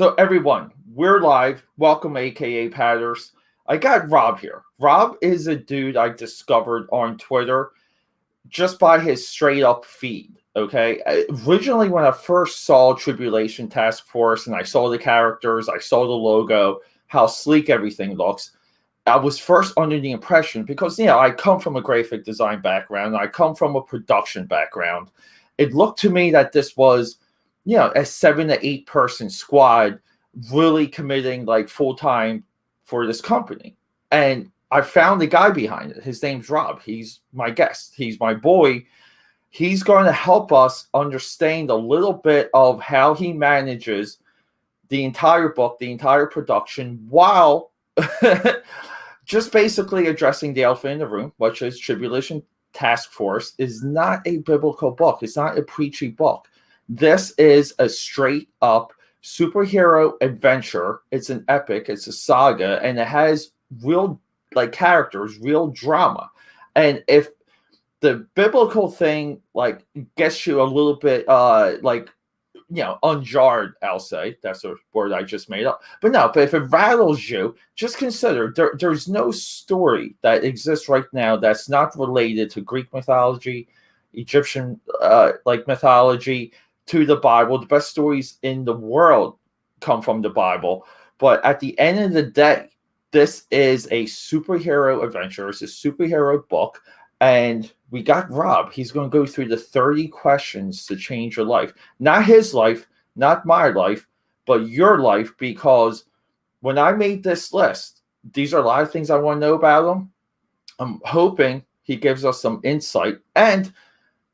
So everyone, we're live. Welcome, aka Patters. I got Rob here. Rob is a dude I discovered on Twitter just by his straight up feed. Okay. Originally, when I first saw Tribulation Taskforce and I saw the characters, I saw the logo, how sleek everything looks, I was first under the impression because, I come from a graphic design background, I come from a production background. It looked to me that this was, a 7 to 8 person squad really committing like full time for this company. And I found the guy behind it. His name's Rob. He's my guest. He's my boy. He's going to help us understand a little bit of how he manages the entire book, the entire production, while just basically addressing the elephant in the room, which is Tribulation Taskforce is not a biblical book. It's not a preachy book. This is a straight up superhero adventure. It's an epic. It's a saga, and it has real characters, real drama. And if the biblical thing gets you a little bit unjarred, I'll say that's a word I just made up. But if it rattles you, just consider there's no story that exists right now that's not related to Greek mythology, Egyptian mythology, to the Bible. The best stories in the world come from the Bible. But at the end of the day, this is a superhero adventure. It's a superhero book. And we got Rob. He's going to go through the 30 questions to change your life. Not his life, not my life, but your life. Because when I made this list, these are a lot of things I want to know about him. I'm hoping he gives us some insight. And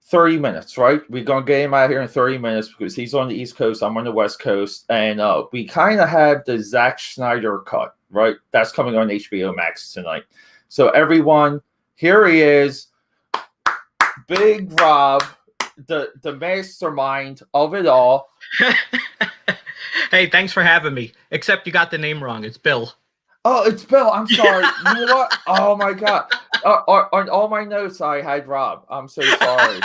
30 minutes, right? We're going to get him out here in 30 minutes because he's on the East Coast, I'm on the West Coast, and we kind of have the Zack Snyder cut, right? That's coming on HBO Max tonight. So everyone, here he is, Big Rob, the mastermind of it all. Hey, thanks for having me. Except you got the name wrong. It's Bill. Oh, it's Bill. I'm sorry. You know what? Oh, my God. On all my notes, I had Rob. I'm so sorry.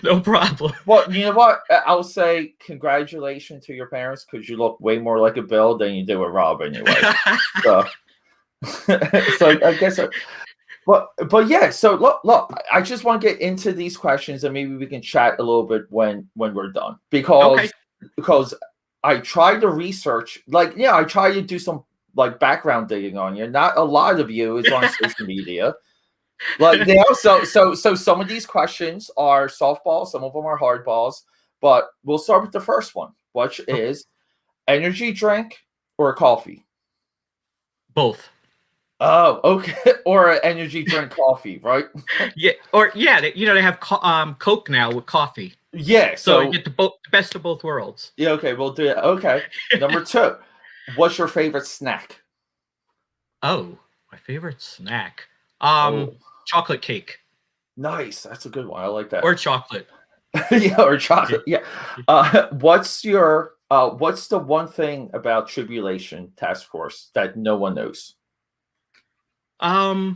No problem. Well, you know what? I'll say congratulations to your parents because you look way more like a Bill than you do a Rob anyway. So I guess... But yeah, so look, I just want to get into these questions and maybe we can chat a little bit when we're done. Because I tried to research, I tried to do some background digging on you. Not a lot of you is on social media. So some of these questions are softballs, some of them are hardballs, but we'll start with the first one, which is energy drink or coffee? Both. Oh, okay. Or an energy drink coffee, right? Yeah, they have Coke now with coffee. Yeah, so you get the best of both worlds. Yeah, okay, we'll do it. Okay. Number 2. What's your favorite snack? Oh, my favorite snack. Chocolate cake. Nice. That's a good one. I like that. Or chocolate. Yeah, or chocolate. Yeah. What's the one thing about Tribulation Taskforce that no one knows? Oh,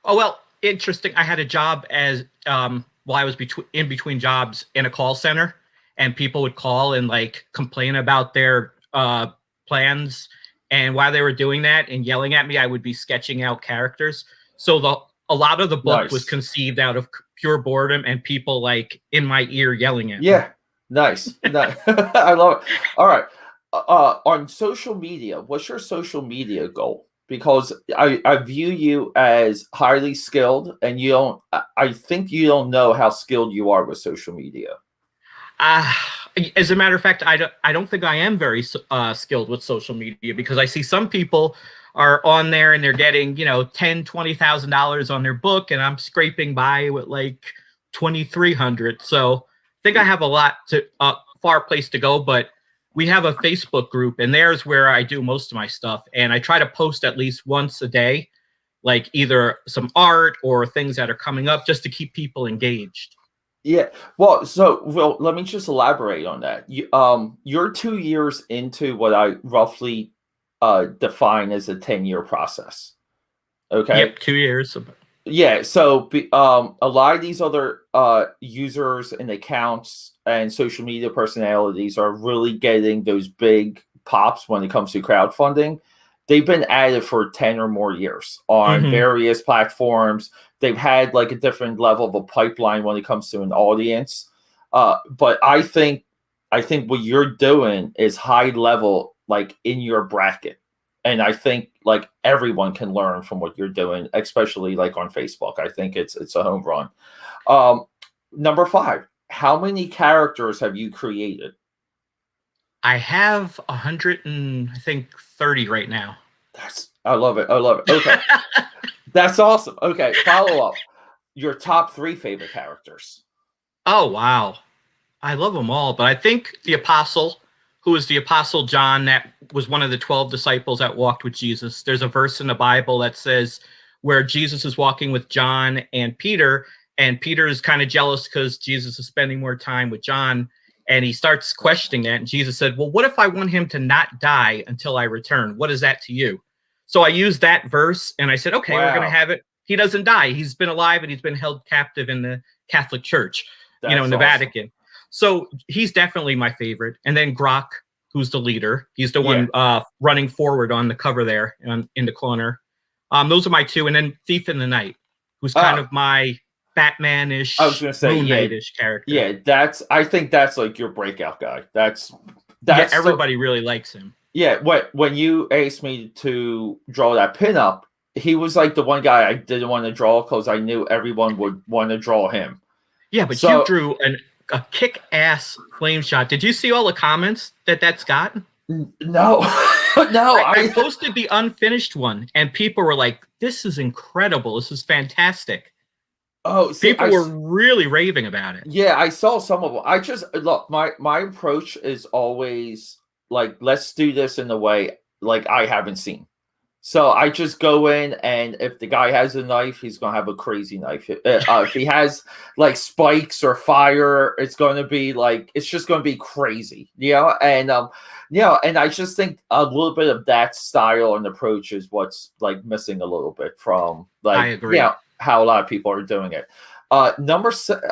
well, interesting. I had a job as while I was in between jobs in a call center, and people would call and complain about their plans, and while they were doing that and yelling at me, I would be sketching out characters. So a lot of the book was conceived out of pure boredom and people in my ear yelling at me. Yeah, nice. I love it. All right. On social media, what's your social media goal? Because I view you as highly skilled, and I think you don't know how skilled you are with social media. As a matter of fact, I don't think I am very skilled with social media, because I see some people are on there and they're getting $10,000-$20,000 on their book, and I'm scraping by with $2,300. So I think I have a lot far place to go, but we have a Facebook group, and there's where I do most of my stuff, and I try to post at least once a day, either some art or things that are coming up, just to keep people engaged. Yeah. Well, let me just elaborate on that. You're 2 years into what I roughly define as a 10-year process. Okay. Yep, 2 years. Yeah. So a lot of these other users and accounts and social media personalities are really getting those big pops when it comes to crowdfunding. They've been at it for 10 or more years on various platforms. They've had like a different level of a pipeline when it comes to an audience. But I think what you're doing is high level, like in your bracket. And I think like everyone can learn from what you're doing, especially like on Facebook. I think it's a home run. Number 5, how many characters have you created? I have 130 right now. I love it. Okay. That's awesome. Okay, follow up. Your top 3 favorite characters. Oh, wow. I love them all, but I think the apostle, who is the Apostle John, that was one of the 12 disciples that walked with Jesus. There's a verse in the Bible that says where Jesus is walking with John and Peter is kind of jealous because Jesus is spending more time with John, and he starts questioning that. And Jesus said, well, what if I want him to not die until I return? What is that to you? So I used that verse, and I said, okay, We're going to have it. He doesn't die. He's been alive, and he's been held captive in the Catholic Church, in the awesome. Vatican. So he's definitely my favorite. And then Grok, who's the leader. He's the one running forward on the cover there in the corner. Those are my 2. And then Thief in the Night, who's kind of my Batman-ish, I was going to say, Moon Knight-ish character. Yeah, I think that's like your breakout guy. That's everybody really likes him. Yeah, when you asked me to draw that pinup, he was like the one guy I didn't want to draw because I knew everyone would want to draw him. Yeah, but you drew a kick-ass flame shot. Did you see all the comments that's got? No, no. I posted the unfinished one, and people were like, "This is incredible. This is fantastic." Oh, people were really raving about it. Yeah, I saw some of them. I just look, my approach is always like, let's do this in a way like I haven't seen. So I just go in, and if the guy has a knife, he's gonna have a crazy knife. If he has like spikes or fire, it's gonna be like, it's just gonna be crazy, And and I just think a little bit of that style and approach is what's like missing a little bit from like, I agree. How a lot of people are doing it. Number 7.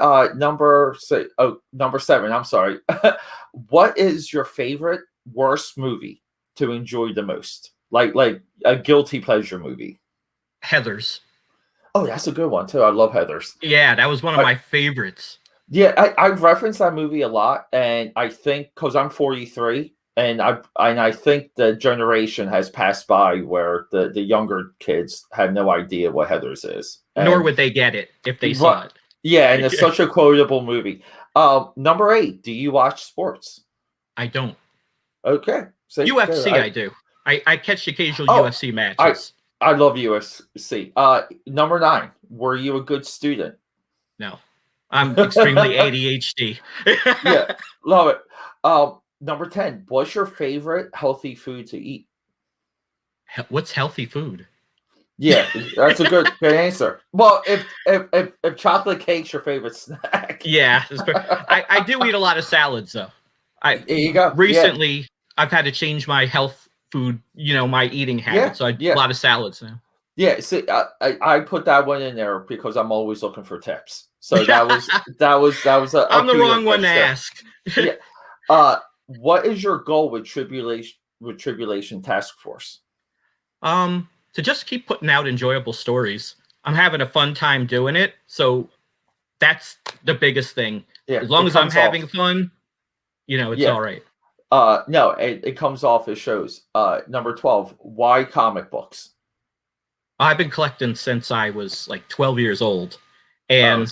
I'm sorry. What is your favorite worst movie to enjoy the most? Like a guilty pleasure movie. Heathers. Oh, that's a good one too. I love Heathers. Yeah, that was one of my favorites. Yeah, I've referenced that movie a lot, and I think because I'm 43, and I think the generation has passed by where the younger kids have no idea what Heathers is. Nor would they get it if they saw it. Yeah, and it's such a quotable movie. Number 8, do you watch sports? I don't. Okay. So UFC, I do. I catch the occasional UFC matches. I love UFC. Number 9, were you a good student? No. I'm extremely ADHD. Yeah, love it. Number 10, what's your favorite healthy food to eat? What's healthy food? Yeah, that's a good answer. Well, if chocolate cake's your favorite snack. Yeah. I do eat a lot of salads, though. There you go. Recently, I've had to change my health food, my eating habits. So I do a lot of salads now. Yeah, see, I put that one in there because I'm always looking for tips. So that was I'm the wrong one to ask. Yeah. What is your goal with Tribulation Taskforce? To just keep putting out enjoyable stories. I'm having a fun time doing it, so that's the biggest thing. Yeah, as long as I'm having fun, it's all right. No, it comes off as shows. Number 12, why comic books? I've been collecting since I was like 12 years old, and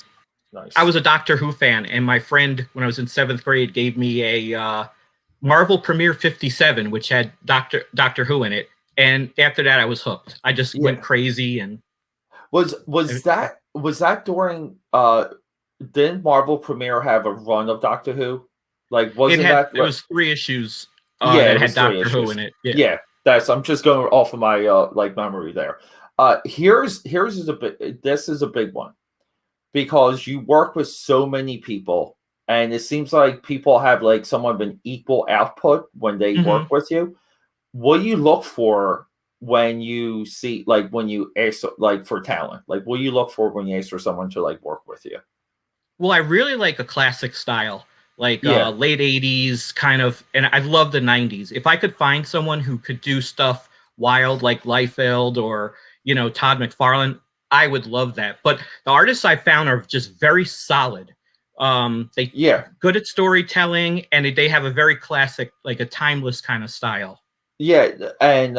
nice. I was a Doctor Who fan, and my friend, when I was in 7th grade, gave me a Marvel Premiere 57, which had Doctor Who in it. And after that, I was hooked. I just went crazy. And was that during? Didn't Marvel Premiere have a run of Doctor Who? Like, it was 3 issues. That had Doctor Who in it. Yeah, I'm just going off of my memory there. This is a big one because you work with so many people, and it seems like people have like somewhat of an equal output when they work with you. What do you look for when you see, like, when you ask, like, for talent? Like, what do you look for when you ask for someone to, like, work with you? Well, I really like a classic style. like Yeah. late 80s kind of, and I love the 90s. If I could find someone who could do stuff wild like Liefeld or, you know, Todd McFarlane, I would love that. But the artists I found are just very solid. They Yeah. good at storytelling, and they have a very classic, like a timeless kind of style. Yeah, and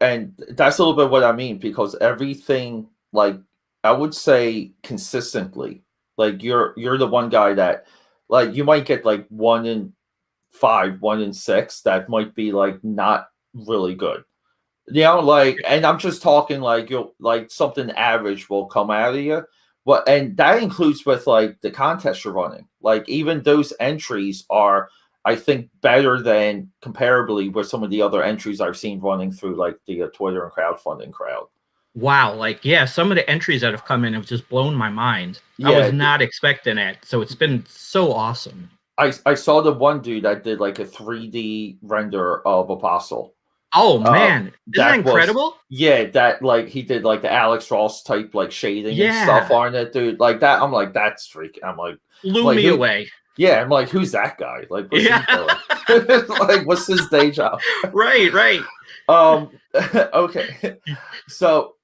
and that's a little bit what I mean, because everything, like, I would say consistently, like you're the one guy that, like, you might get like 1 in 5, 1 in 6 that might be like not really good. You know, like, and I'm just talking like you'll like something average will come out of you. But and that includes with like the contest you're running. Like even those entries are, I think, better than comparably with some of the other entries I've seen running through like the Twitter and crowdfunding crowd. Wow, like yeah, some of the entries that have come in have just blown my mind. I was Yeah, not expecting it, so it's been so awesome. I saw the one dude that did like a 3D render of Apostle. Oh man, isn't that That was, incredible? yeah, that like he did like the Alex Ross type like shading and stuff Yeah, on it, dude. Like that, I'm like, that's freaking. blew like me who? away. Yeah, I'm like, who's that guy? Like, what's Yeah, he doing? Like, what's his day job? right, right. Okay. So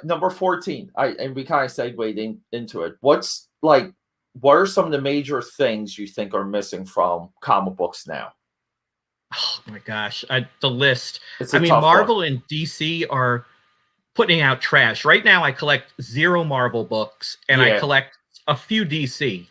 number 14, and we kind of segued into it. What are some of the major things you think are missing from comic books now? Oh my gosh, the list. It's I a mean, tough one. Marvel and DC are putting out trash. Right now I collect 0 Marvel books and I Yeah. collect a few DC.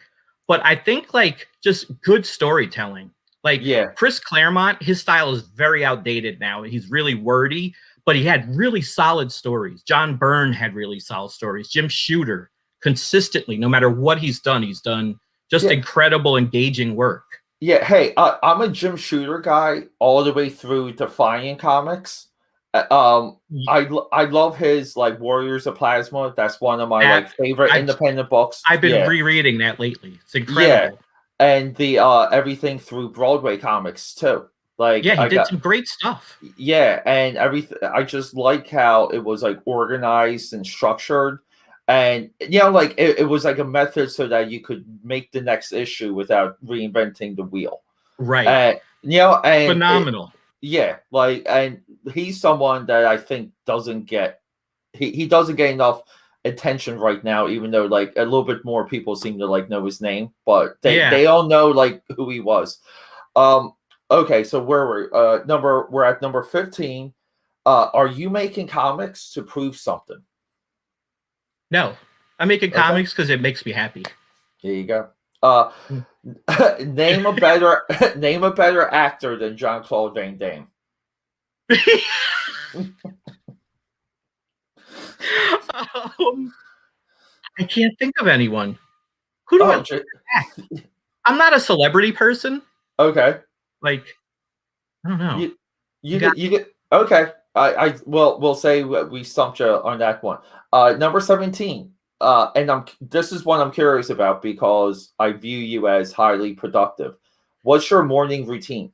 But I think like just good storytelling. Like Yeah. Chris Claremont, his style is very outdated now. He's really wordy, but he had really solid stories. John Byrne had really solid stories. Jim Shooter, consistently, no matter what he's done just Yeah. incredible, engaging work. Yeah, hey, I'm a Jim Shooter guy all the way through Defiant Comics. I love his like Warriors of Plasma. That's one of my like favorite independent books. I've been Yeah. rereading that lately. It's incredible. Yeah, and the everything through Broadway Comics too. Like Yeah, he did some great stuff. Yeah, and everything. I just like how it was like organized and structured, and you know, like it was like a method so that you could make the next issue without reinventing the wheel. Right. You know, and phenomenal. Yeah, like, and he's someone that I think doesn't get he doesn't get enough attention right now, even though like a little bit more people seem to like know his name, but they all know like who he was. Okay, so we're at number 15. Are you making comics to prove something? No, I'm making comics because it makes me happy. There you go. Name a better actor than Jean-Claude Van Damme. I can't think of anyone. Who do I act? I'm not a celebrity person. Okay. Like, I don't know. You get okay. We'll say we stumped you on that one. Number 17. And this is one I'm curious about because I view you as highly productive. What's your morning routine?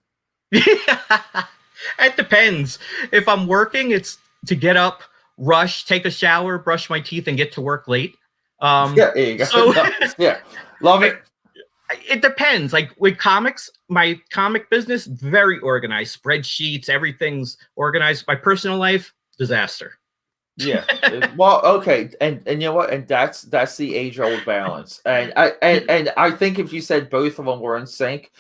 It depends. If I'm working, it's to get up, rush, take a shower, brush my teeth, and get to work late. Yeah, there you go. So, yeah, love it. It depends. Like with comics, my comic business, very organized. Spreadsheets, everything's organized. My personal life, disaster. Yeah. Well, okay, and you know what? And that's the age-old balance. And I think if you said both of them were in sync,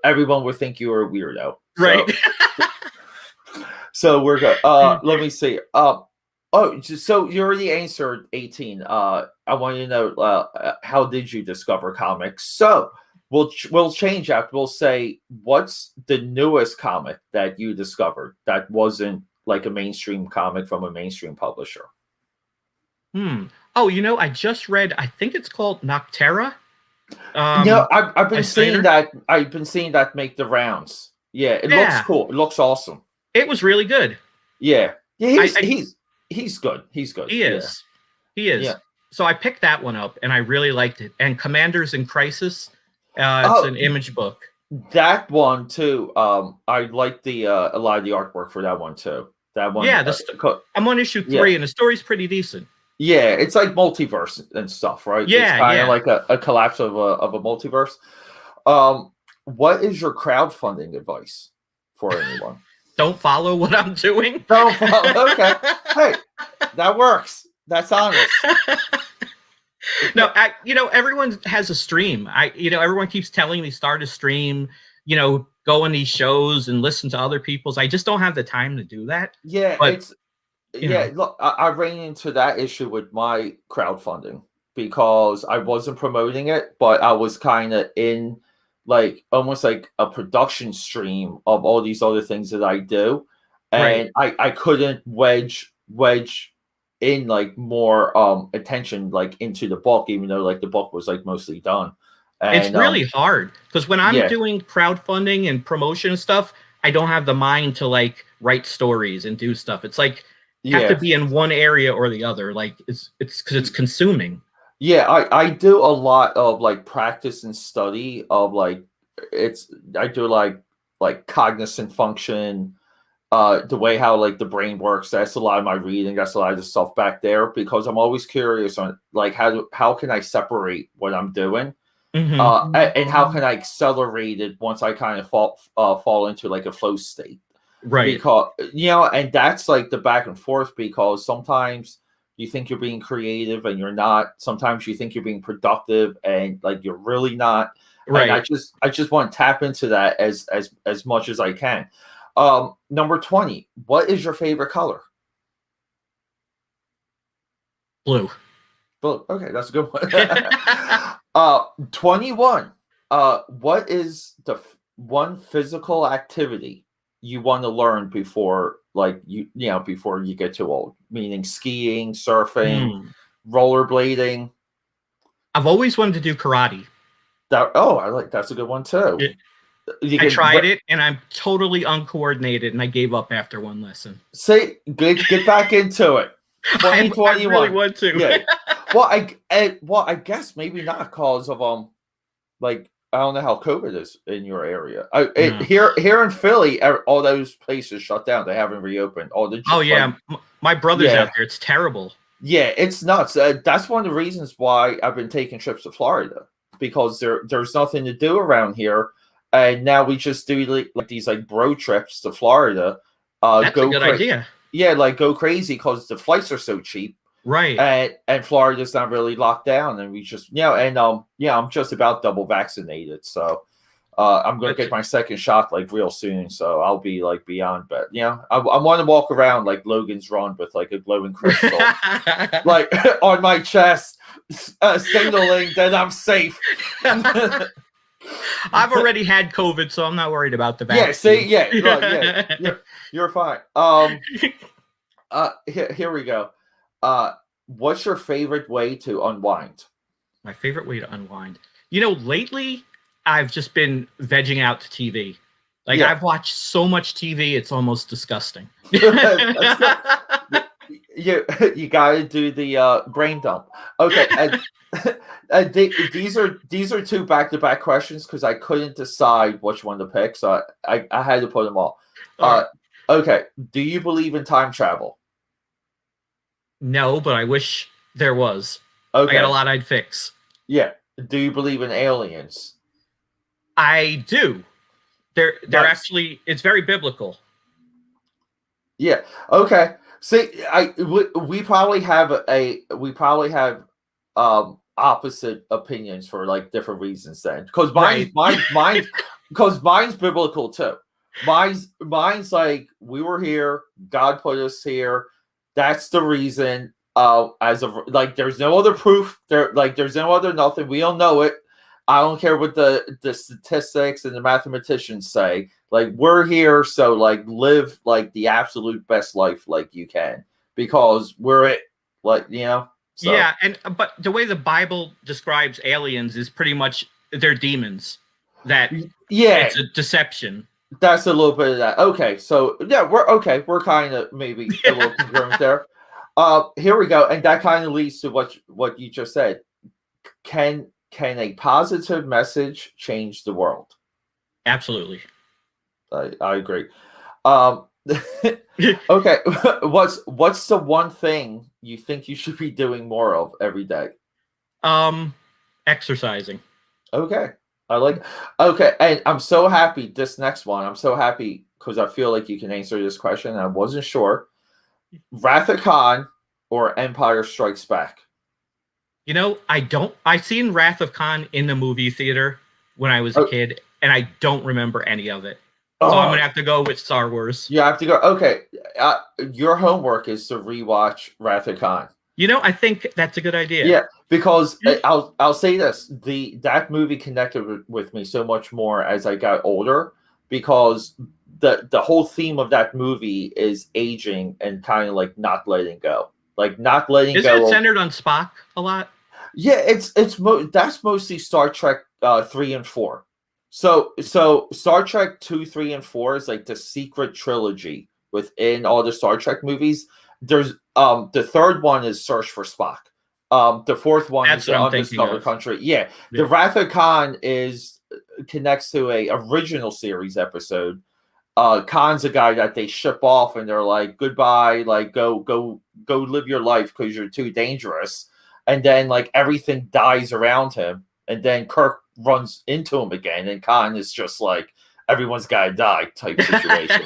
everyone would think you were a weirdo. Right. So we're good. Let me see. So you already answered 18. I want you to know how did you discover comics? So we'll change that. We'll say, what's the newest comic that you discovered that wasn't like a mainstream comic from a mainstream publisher? Oh, I just read, I think it's called Noctera. I've been seeing that. I've been seeing that make the rounds. Yeah, it looks cool. It looks awesome. It was really good. Yeah. He's good. He's good. He is. He is. Yeah. So I picked that one up and I really liked it. And Commanders in Crisis, it's an Image book. That one too. I like the a lot of the artwork for that one too. That one. Yeah, I'm on issue 3 and the story's pretty decent. Yeah, it's like multiverse and stuff, right? Yeah, it's kind of like a collapse of a multiverse. What is your crowdfunding advice for anyone? Don't follow what I'm doing. Don't follow. Okay. Hey, that works. That's honest. No, everyone has a stream. Everyone keeps telling me start a stream, go on these shows and listen to other people's. I just don't have the time to do that. Yeah, but, look, I ran into that issue with my crowdfunding because I wasn't promoting it, but I was kind of in like almost like a production stream of all these other things that I do. And I couldn't wedge in like more attention like into the book, even though like the book was like mostly done. And it's really hard because when I'm doing crowdfunding and promotion and stuff, I don't have the mind to like write stories and do stuff. It's like you have to be in one area or the other. Like it's because it's consuming. Yeah, I do a lot of like practice and study of like I do like cognizant function, the way how like the brain works. That's a lot of my reading. That's a lot of the stuff back there because I'm always curious on like how can I separate what I'm doing, and how can I accelerate it once I kind of fall into like a flow state. Right. Because and that's like the back and forth because sometimes you think you're being creative and you're not. Sometimes you think you're being productive and like you're really not. Right. And I just want to tap into that as much as I can. Number 20. What is your favorite color? Blue. Blue. Okay, that's a good one. 21. What is the one physical activity you want to learn before like before you get too old? Meaning skiing, surfing, rollerblading. I've always wanted to do karate. That's a good one too. I tried it and I'm totally uncoordinated and I gave up after one lesson. Say get back into it. 2021. I really want to. Yeah. Well, I guess maybe not because of like I don't know how COVID is in your area. Here in Philly, all those places shut down. They haven't reopened. My brother's out there. It's terrible. Yeah, it's nuts. That's one of the reasons why I've been taking trips to Florida because there's nothing to do around here, and now we just do like these like bro trips to Florida. That's a good idea. Yeah, like go crazy because the flights are so cheap. Right. And Florida's not really locked down, and we just I'm just about double vaccinated, so I'm gonna get my second shot like real soon, so I'll be like beyond. But I want to walk around like Logan's Run with like a glowing crystal, like on my chest, signaling that I'm safe. I've already had COVID, so I'm not worried about the vaccine. You're fine. Here we go. What's your favorite way to unwind? My favorite way to unwind. Lately I've just been vegging out to TV. Like I've watched so much TV, it's almost disgusting. You got to do the brain dump. Okay, these are two back-to-back questions because I couldn't decide which one to pick, so I had to put them all. Okay, do you believe in time travel? No, but I wish there was. Okay. I got a lot I'd fix. Yeah. Do you believe in aliens? I do. They're actually, it's very biblical. Yeah. Okay. See, we probably have opposite opinions for like different reasons then, because mine's biblical too. Mine's like we were here, God put us here. That's the reason. As of like, there's no other proof. There's no other nothing. We don't know it. I don't care what the statistics and the mathematicians say. Like, we're here, so like live like the absolute best life like you can because we're it. Like So. Yeah, but the way the Bible describes aliens is pretty much they're demons. It's a deception. That's a little bit of that. Okay, so yeah, we're kind of maybe a little congruent there. Here we go, and that kind of leads to what you just said. Can a positive message change the world? Absolutely. I agree. Okay, what's the one thing you think you should be doing more of every day? Exercising. Okay. I like. Okay, and I'm so happy. This next one, I'm so happy because I feel like you can answer this question. And I wasn't sure. Wrath of Khan or Empire Strikes Back. I seen Wrath of Khan in the movie theater when I was a Oh, kid, and I don't remember any of it. So I'm oh, gonna have to go with Star Wars. you have to go. Okay, your homework is to rewatch Wrath of Khan. I think that's a good idea. Yeah, because I'll say this: that movie connected with me so much more as I got older because the whole theme of that movie is aging and kind of like not letting go, like not letting Isn't it go. centered on Spock a lot? Yeah, that's mostly Star Trek 3 and 4. So Star Trek 2, 3, and 4 is like the secret trilogy within all the Star Trek movies. There's the third one is Search for Spock. The fourth one That's is what the I'm thinking Undiscovered of. Country. Yeah, Yeah. the Wrath of Khan is connects to a original series episode. Khan's a guy that they ship off and they're like goodbye, like go live your life because you're too dangerous. And then like everything dies around him, and then Kirk runs into him again, and Khan is just like everyone's gotta die type situation.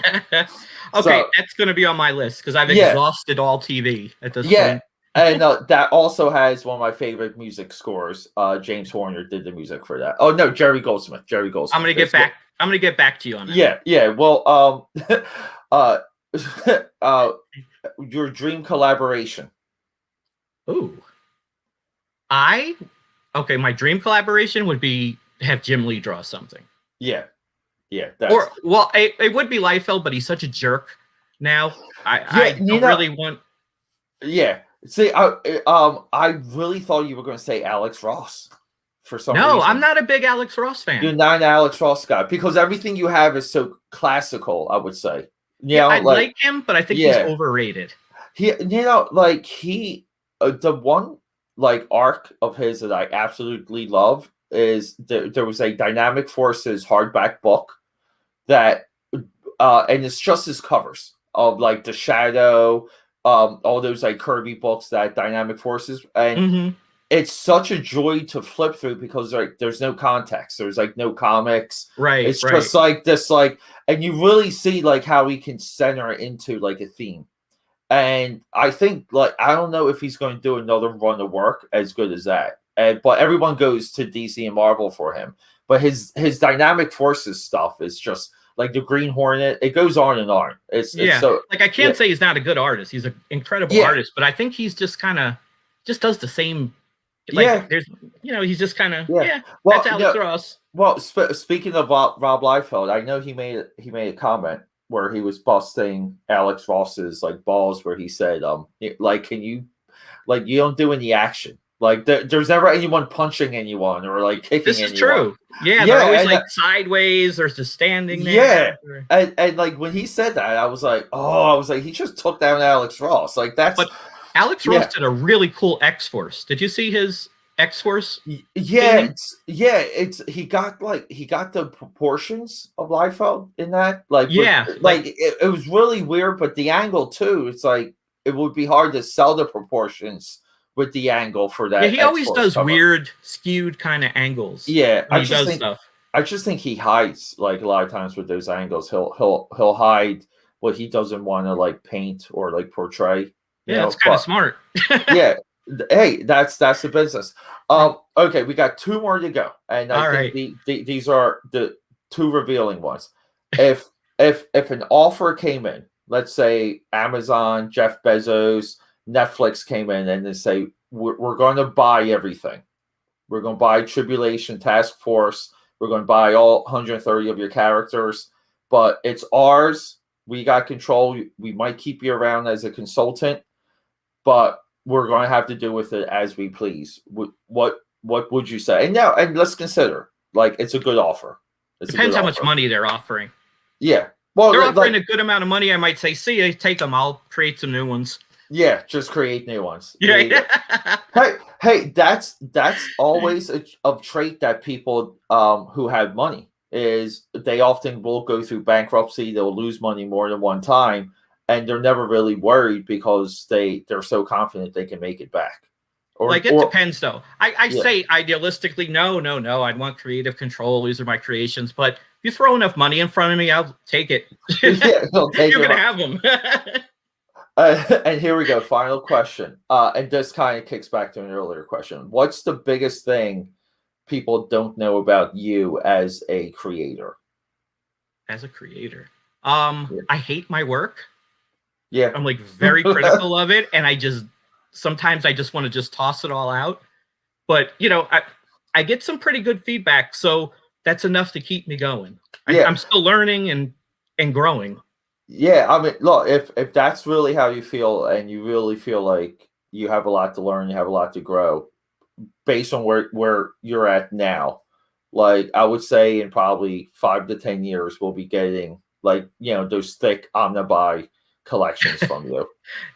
Okay, So that's going to be on my list because I've yeah, exhausted all TV at this yeah. point. And that also has one of my favorite music scores. James Horner did the music for that. Oh no, Jerry Goldsmith. Jerry Goldsmith. I'm going to get back. I'm going to get back to you on that. Yeah, yeah. Well, uh, uh, your dream collaboration. Ooh, okay. My dream collaboration would be have Jim Lee draw something. Yeah, yeah. It would be Liefeld, but he's such a jerk now. I don't really want. Yeah. See, I really thought you were going to say Alex Ross for some reason. No, I'm not a big Alex Ross fan. You're not an Alex Ross guy because everything you have is so classical, I would say. I like him, but I think he's overrated. The one like arc of his that I absolutely love is there was a Dynamic Forces hardback book that and it's just his covers of like the Shadow, all those like Kirby books that Dynamic Forces, and it's such a joy to flip through because there's no context, there's like no comics, right? It's just like this, like, and you really see like how he can center into like a theme. And I think like I don't know if he's going to do another run of work as good as that, but everyone goes to DC and Marvel for him. But his Dynamic Forces stuff is just like the Green Hornet. It goes on and on. It's so like I can't say he's not a good artist. He's an incredible artist, but I think he's just kind of just does the same. Like, there's he's just kind of well, that's Alex Ross. Well, speaking of Rob Liefeld, I know he made a comment where he was busting Alex Ross's like balls, where he said, like, can you, like, you don't do any action. Like there's never anyone punching anyone or like kicking this is anyone. True. Yeah, they're always like sideways or just standing there. Yeah. And like when he said that, I was like, he just took down Alex Ross. Like that's But Alex Ross did a really cool X-Force. Did you see his X-Force? Yeah, he got the proportions of Liefeld in that. Like it was really weird, but the angle too, it's like it would be hard to sell the proportions with the angle for that. Yeah, he always does weird, skewed kind of angles. Yeah, I just think he hides like a lot of times with those angles. He'll hide what he doesn't want to like paint or like portray. Yeah, it's kind of smart. Yeah. Hey, that's the business. Okay, we got two more to go, and I think these are the two revealing ones. If an offer came in, let's say Amazon, Jeff Bezos, Netflix came in and they say we're going to buy everything. We're going to buy Tribulation Task Force. We're going to buy all 130 of your characters, but it's ours. We got control. We might keep you around as a consultant, but we're going to have to do with it as we please. What would you say? And let's consider, like, it's a good offer. Depends how much money they're offering. Yeah. Well, they're offering a good amount of money. I might say, see you, take them. I'll create some new ones. Yeah, just create new ones. Yeah. Hey, that's always a trait that people who have money is they often will go through bankruptcy. They'll lose money more than one time. And they're never really worried because they're so confident they can make it back. Like, it or depends, though. I yeah. say idealistically, no. I'd want creative control. These are my creations. But if you throw enough money in front of me, I'll take it. Yeah, he'll take You it. can have them. And here we go. Final question. And this kind of kicks back to an earlier question. What's the biggest thing people don't know about you as a creator? As a creator, Yeah. I hate my work. Yeah. I'm like very critical of it, and sometimes I just want to just toss it all out. But I get some pretty good feedback, so that's enough to keep me going. Yeah. I'm still learning and growing. Yeah. I mean, look, if that's really how you feel, and you really feel like you have a lot to learn, you have a lot to grow, based on where you're at now, like I would say in probably 5 to 10 years, we'll be getting like those thick omnibuy collections from you.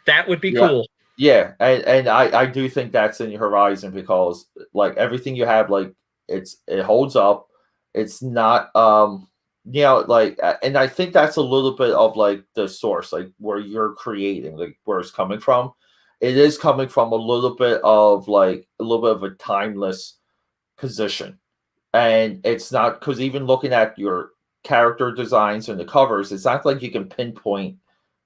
That would be Yeah, cool. yeah, and I do think that's in your horizon because like everything you have, like it holds up. It's not like and I think that's a little bit of like the source, like where you're creating, like where it's coming from. It is coming from a little bit of like a little bit of a timeless position, and it's not because even looking at your character designs and the covers, it's not like you can pinpoint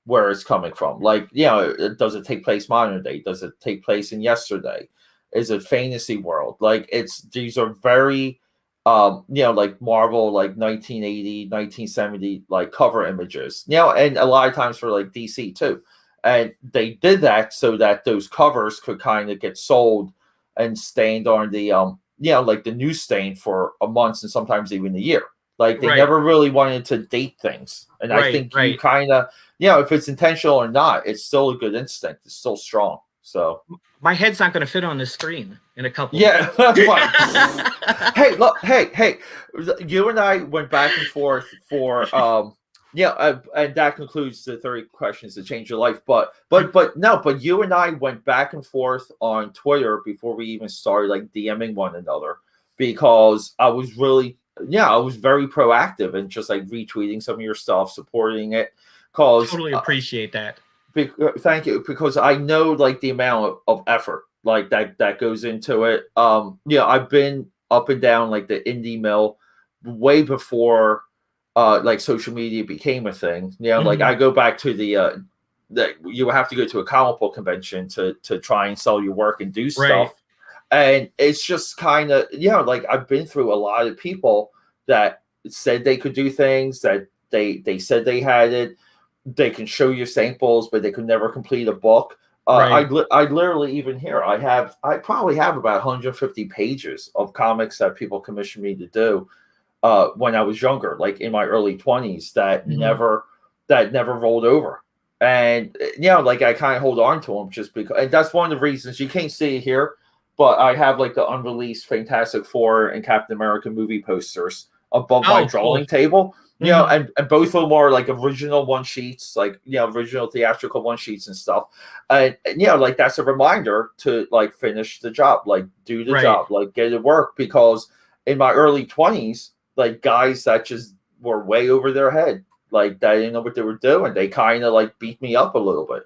where it's coming from. Like, does it take place modern day? Does it take place in yesterday? Is it fantasy world? Like, these are very, like Marvel, like 1980, 1970, like cover images, and a lot of times for like DC too. And they did that so that those covers could kind of get sold and stand on the, like the newsstand for a month and sometimes even a year. Like they Right. never really wanted to date things. And I think you Right. kind of, if it's intentional or not, it's still a good instinct. It's still strong. So my head's not going to fit on this screen in a couple. Yeah, that's fine. Hey, look, hey, you and I went back and forth for and that concludes the 30 questions to change your life. But you and I went back and forth on Twitter before we even started like DMing one another because I was very proactive and just like retweeting some of your stuff, supporting it. Cause totally appreciate that. Thank you, because I know like the amount of effort like that goes into it. I've been up and down like the indie mill way before like social media became a thing. Like I go back to the that you have to go to a comic book convention to try and sell your work and do stuff. And it's just kind of like I've been through a lot of people that said they could do things, that they said they had it. They can show you samples, but they could never complete a book. I literally even here I probably have about 150 pages of comics that people commissioned me to do when I was younger, like in my early 20s, that never rolled over. And like I kind of hold on to them just because, and that's one of the reasons you can't see it here, but I have like the unreleased Fantastic Four and Captain America movie posters above my drawing table. And both of them are like original one sheets, like original theatrical one sheets and stuff. And like that's a reminder to like finish the job, like do the job, like get it work. Because in my early 20s, like guys that just were way over their head, like they didn't know what they were doing. They kind of like beat me up a little bit.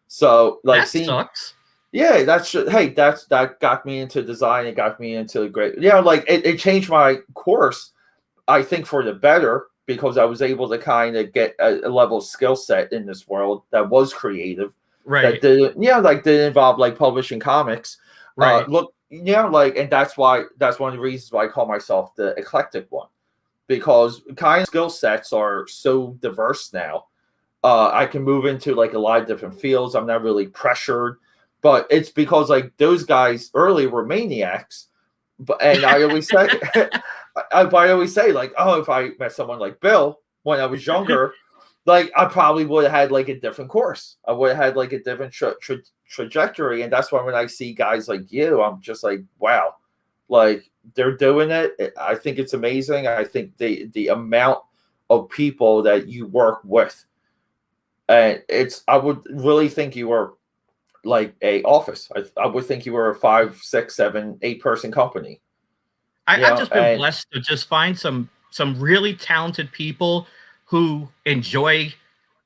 So like sucks. Yeah, that got me into design. It got me into great. Like it changed my course, I think, for the better, because I was able to kind of get a level of skill set in this world that was creative, that didn't, didn't involve like publishing comics. Look, like, and that's one of the reasons why I call myself the eclectic one, because kind of skill sets are so diverse now. I can move into like a lot of different fields. I'm not really pressured, but it's because like those guys earlier were maniacs. And I always say, I always say, like, oh, if I met someone like Bill when I was younger, like I probably would have had like a different course. I would have had like a different trajectory. And that's why when I see guys like you, I'm just like, wow, like they're doing it. I think it's amazing. I think the amount of people that you work with, and I would really think you were like a office. I would think you were a 5, 6, 7, 8 person company. I've just been blessed to just find some really talented people who enjoy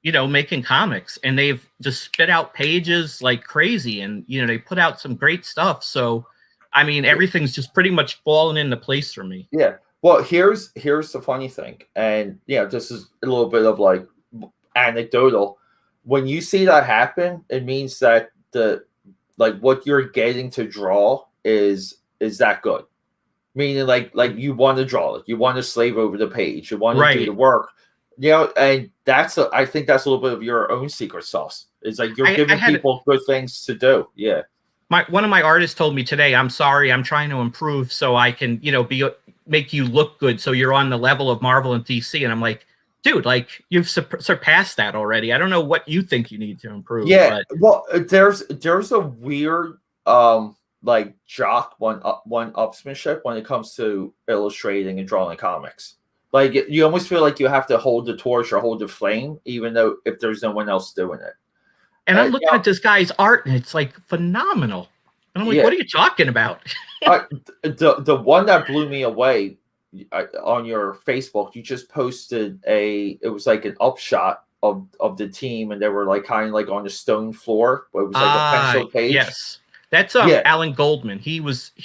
making comics, and they've just spit out pages like crazy, and they put out some great stuff. So I mean, everything's just pretty much fallen into place for me. Yeah. Well, here's the funny thing, and this is a little bit of like anecdotal. When you see that happen, it means that what you're getting to draw is that good. Meaning, like you want to draw it, you want to slave over the page, you want to do the work, and I think that's a little bit of your own secret sauce. It's like you're giving people good things to do. Yeah. One of my artists told me today, I'm sorry, I'm trying to improve so I can, make you look good, so you're on the level of Marvel and DC. And I'm like, dude, like you've surpassed that already. I don't know what you think you need to improve. Yeah, but well, there's a weird like jock one-upsmanship when it comes to illustrating and drawing comics. Like you almost feel like you have to hold the torch or hold the flame, even though if there's no one else doing it. And I'm looking at this guy's art, and it's like phenomenal. And I'm like, what are you talking about? The one that blew me away on your Facebook, you just posted it was like an upshot of the team, and they were like kind of like on the stone floor, but it was like a pencil page. Yes, that's Alan Goldman. He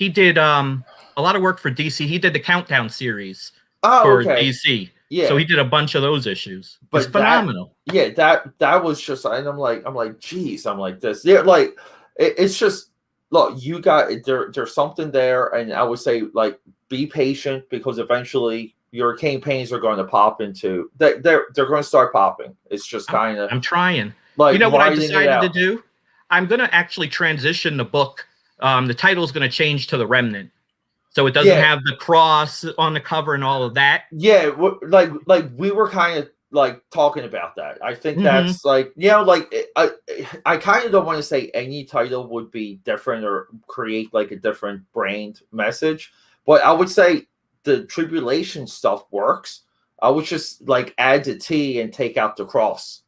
did a lot of work for DC. He did the Countdown series for DC. Yeah. So he did a bunch of those issues. But it's phenomenal. That was just, and I'm like, geez, I'm like this. Yeah, like it's just, look, you got there's something there, and I would say like be patient, because eventually your campaigns are going to pop into they're going to start popping. It's just kind of I'm trying. Like, what I decided to do? I'm going to actually transition the book. The title is going to change to The Remnant. So it doesn't have the cross on the cover and all of that. Yeah, like we were kind of like talking about that. I think that's like, I kind of don't want to say any title would be different or create like a different brand message, but I would say the tribulation stuff works. I would just like add the T and take out the cross.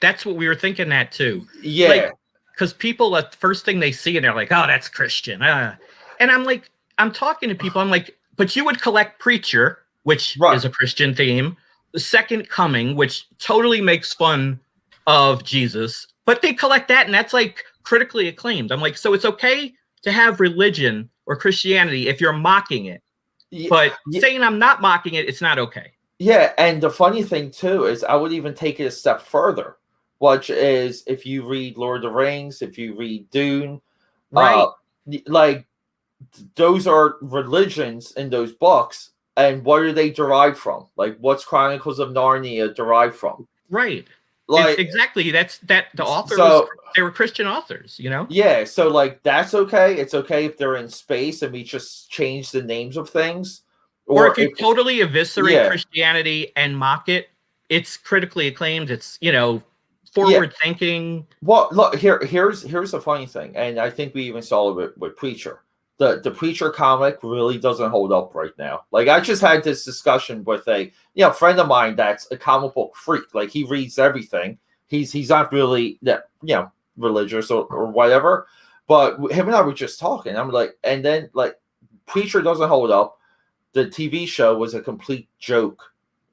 That's what we were thinking that too. Yeah. Because people, the first thing they see, and they're like, oh, that's Christian. And I'm like, I'm talking to people. I'm like, but you would collect Preacher, which is a Christian theme. The Second Coming, which totally makes fun of Jesus. But they collect that, and that's like critically acclaimed. I'm like, so it's okay to have religion or Christianity if you're mocking it. But saying I'm not mocking it, it's not okay. Yeah, and the funny thing, too, is I would even take it a step further, which is if you read Lord of the Rings, if you read Dune, like, those are religions in those books, and what are they derived from? Like, what's Chronicles of Narnia derived from? Right. Like, exactly. That's the authors. They were Christian authors, Yeah. So like, that's okay. It's okay if they're in space and we just change the names of things. Or if you totally eviscerate Christianity and mock it, it's critically acclaimed. It's, forward thinking. Well, look, here's the funny thing, and I think we even saw it with Preacher. The Preacher comic really doesn't hold up right now. Like, I just had this discussion with a friend of mine that's a comic book freak. Like, he reads everything. He's not really religious or whatever. But him and I were just talking. I'm like, and then like, Preacher doesn't hold up. The TV show was a complete joke.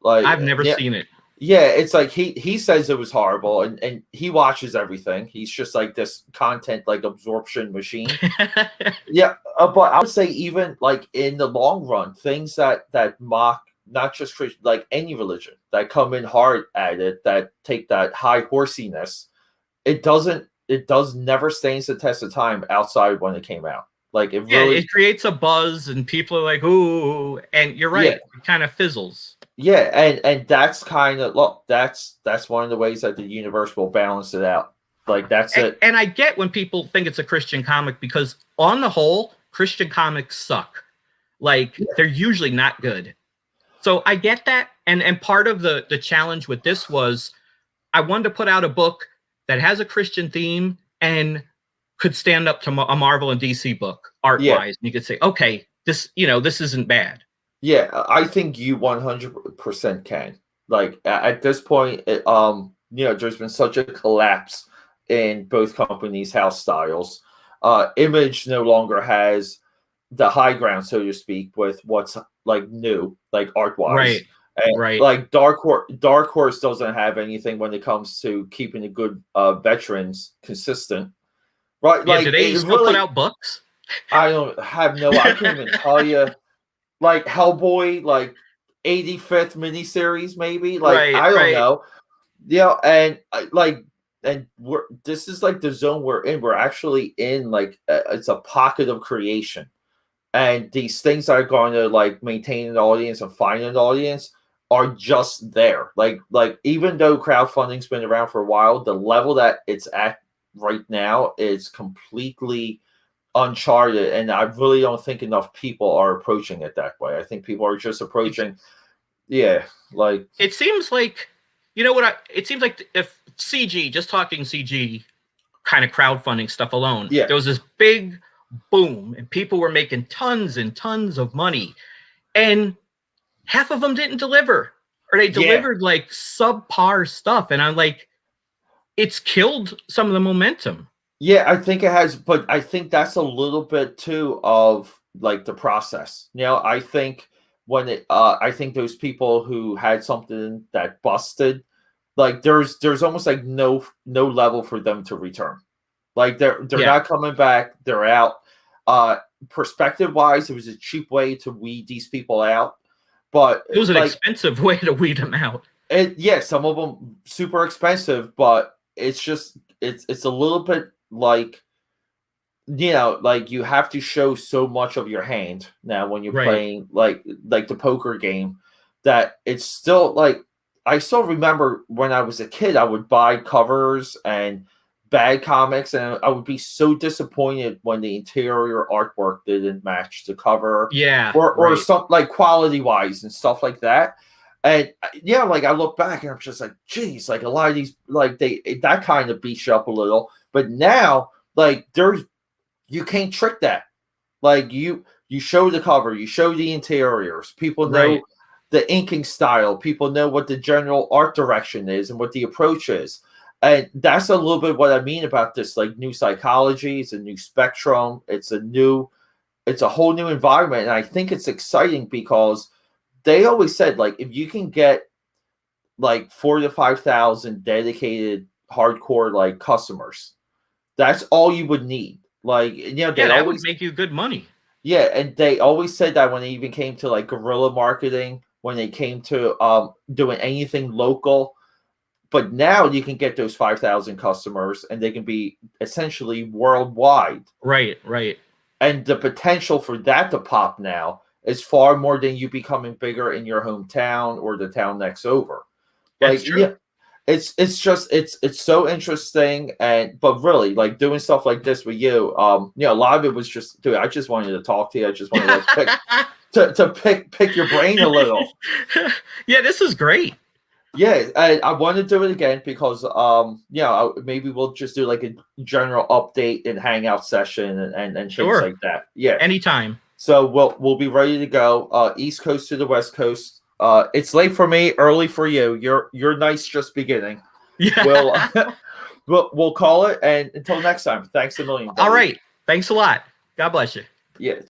Like, I've never seen it. Yeah, it's like he says it was horrible, and he watches everything. He's just like this content like absorption machine. But I would say even like in the long run, things that mock not just Christian, like any religion, that come in hard at it, that take that high horsiness, it never stands the test of time outside when it came out. Like, it really it creates a buzz, and people are like, ooh, and you're right, it kind of fizzles. Yeah, and that's kind of that's one of the ways that the universe will balance it out. Like, that's it. And I get when people think it's a Christian comic, because on the whole, Christian comics suck. Like, they're usually not good. So I get that. And part of the challenge with this was I wanted to put out a book that has a Christian theme and could stand up to a Marvel and DC book art-wise. And you could say, okay, this isn't bad. Yeah, I think you 100% can. Like, at this point, there's been such a collapse in both companies' house styles. Image no longer has the high ground, so to speak, with what's like new, like art-wise. And Right. like Dark Horse doesn't have anything when it comes to keeping the good veterans consistent, right? Yeah. Do Like they it still put really, out books? I don't have no, I can't even tell you. Like Hellboy, like 85th miniseries, maybe. Like Right. I don't Right. know. Yeah, and like, and we're this is like the zone we're in. We're actually in like it's a pocket of creation, and these things that are going to like maintain an audience and find an audience are just there. Like even though crowdfunding's been around for a while, the level that it's at right now is completely uncharted, and I really don't think enough people are approaching it that way. I think people are just It's, approaching, yeah, like it seems like, you know what? It seems like if CG, just talking CG kind of crowdfunding stuff alone, yeah, there was this big boom and people were making tons and tons of money. And half of them didn't deliver, or they yeah, delivered like subpar stuff. And I'm like, it's killed some of the momentum. yeah. I think it has, but I think that's a little bit too of like the process. I think when I think those people who had something that busted, like there's almost like no level for them to return. Like they're Yeah. not coming back. They're out. Uh, Perspective wise, it was a cheap way to weed these people out. But It was an like expensive way to weed them out. yeah, some of them super expensive, but it's just it's a little bit like like you have to show so much of your hand now when you're Right. playing like the poker game that it's still like I still remember when I was a kid I would buy covers and bad comics and I would be so disappointed when the interior artwork didn't match the cover Yeah. or Right. something like quality wise and stuff like that. And yeah, like I look back and I'm just like, geez, like a lot of these like they that kind of beats you up a little. But now like there's you can't trick that. Like you show the cover, you show the interiors. People Right. know the inking style. People know what the general art direction is and what the approach is. And that's a little bit what I mean about this like new psychology. It's a new spectrum. It's a whole new environment. And I think it's exciting because they always said like if you can get like 4 to 5 thousand dedicated hardcore like customers, that's all you would need. Like Yeah, they that would always make you good money. yeah, and they always said that when it even came to like guerrilla marketing, when they came to doing anything local. But now you can get those 5,000 customers, and they can be essentially worldwide. Right. Right. And the potential for that to pop now is far more than you becoming bigger in your hometown or the town next over. That's Like true. yeah, it's just it's so interesting and but really like doing stuff like this with you a lot of it was just dude I just wanted to talk to you. I just wanted to pick your brain a little. Yeah, this is great. Yeah, I want to do it again because maybe we'll just do like a general update and hangout session and things Sure. like that. Yeah, Anytime. so we'll be ready to go East Coast to the West Coast. It's late for me, early for you. You're nice just beginning. We'll Yeah. we'll call it, and until next time, thanks a million, All buddy. right. Thanks a lot. God bless you. Yeah.